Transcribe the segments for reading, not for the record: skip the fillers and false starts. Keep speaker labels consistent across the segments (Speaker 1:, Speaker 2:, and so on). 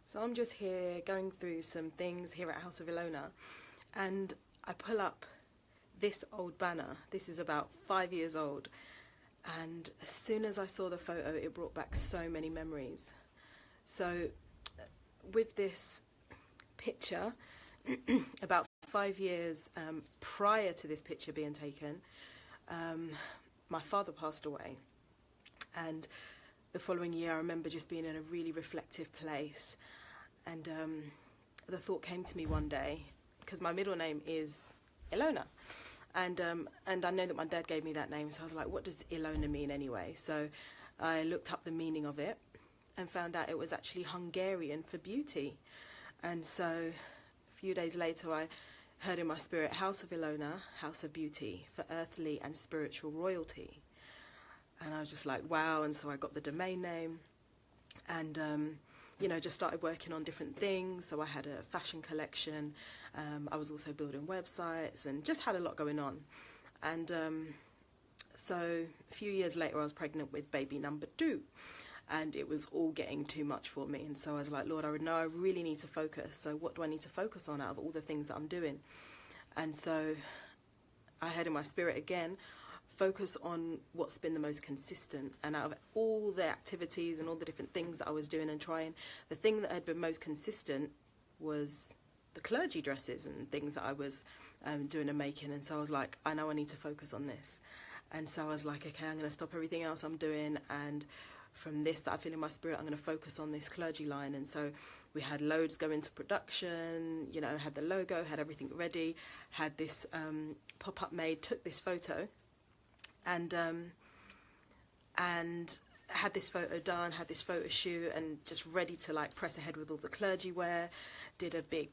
Speaker 1: So I'm just here going through some things here at House of Ilona, and I pull up this old banner. This is about 5 years old, and as soon as I saw the photo, it brought back so many memories. So with this picture, about 5 years prior to this picture being taken, my father passed away, and the following year I remember just being in a really reflective place, and the thought came to me one day, because my middle name is Ilona, and I know that my dad gave me that name, so I was like, what does Ilona mean anyway? So I looked up the meaning of it and found out it was actually Hungarian for beauty. And so a few days later I heard in my spirit, House of Ilona, House of Beauty, for earthly and spiritual royalty. And I was just like, wow. And so I got the domain name, and just started working on different things. So I had a fashion collection, I was also building websites, and just had a lot going on. And so a few years later I was pregnant with baby number 2, and it was all getting too much for me. And so I was like, Lord, I know I really need to focus. So what do I need to focus on out of all the things that I'm doing? And so I had in my spirit again, focus on what's been the most consistent. And out of all the activities and all the different things that I was doing and trying, the thing that had been most consistent was the clergy dresses and things that I was doing and making. And so I was like, I know I need to focus on this. And so I was like, okay, I'm going to stop everything else I'm doing, and from this that I feel in my spirit, I'm going to focus on this clergy line. And so we had loads go into production, had the logo, had everything ready, had this pop-up made, took this photo, and had this photo done, had this photo shoot, and just ready to like press ahead with all the clergy wear, did a big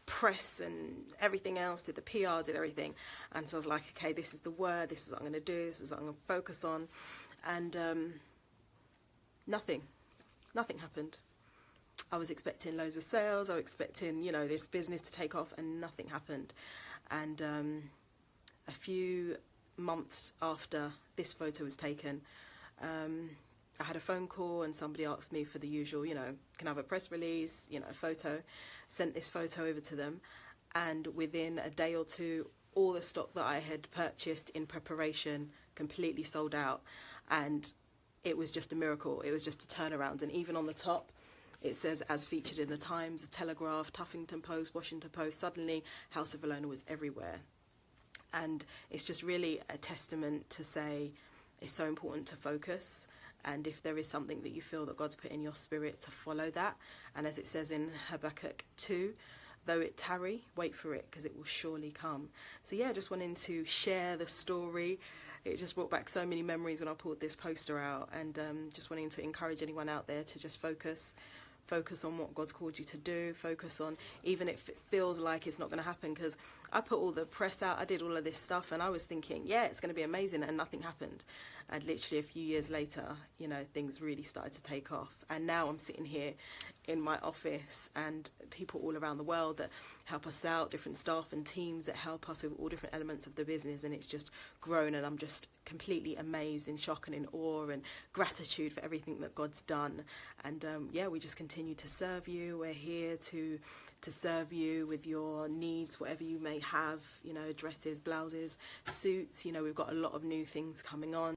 Speaker 1: press and everything else, did the PR, did everything. And so I was like, okay, this is the word, this is what I'm going to do, this is what I'm going to focus on. And nothing happened. I was expecting loads of sales, I was expecting, this business to take off, and nothing happened. And a few months after this photo was taken, I had a phone call, and somebody asked me for the usual, can I have a press release, a photo. Sent this photo over to them, and within a day or two, all the stock that I had purchased in preparation completely sold out. And it was just a miracle. It was just a turnaround. And even on the top, it says, as featured in the Times, the Telegraph, Tuffington Post, Washington Post. Suddenly, House of Ilona was everywhere. And it's just really a testament to say it's so important to focus. And if there is something that you feel that God's put in your spirit, to follow that. And as it says in Habakkuk 2, though it tarry, wait for it, because it will surely come. So yeah, just wanting to share the story. It just brought back so many memories when I pulled this poster out, and just wanting to encourage anyone out there to just focus on what God's called you to do, focus on, even if it feels like it's not going to happen, because I put all the press out, I did all of this stuff, and I was thinking, yeah, it's going to be amazing, and nothing happened. And literally a few years later, things really started to take off. And now I'm sitting here in my office, and people all around the world that help us out, different staff and teams that help us with all different elements of the business, and it's just grown, and I'm just completely amazed, in shock and in awe and gratitude for everything that God's done. And we just continue to serve you. We're here to serve you with your needs, whatever you may have, dresses, blouses, suits. We've got a lot of new things coming on.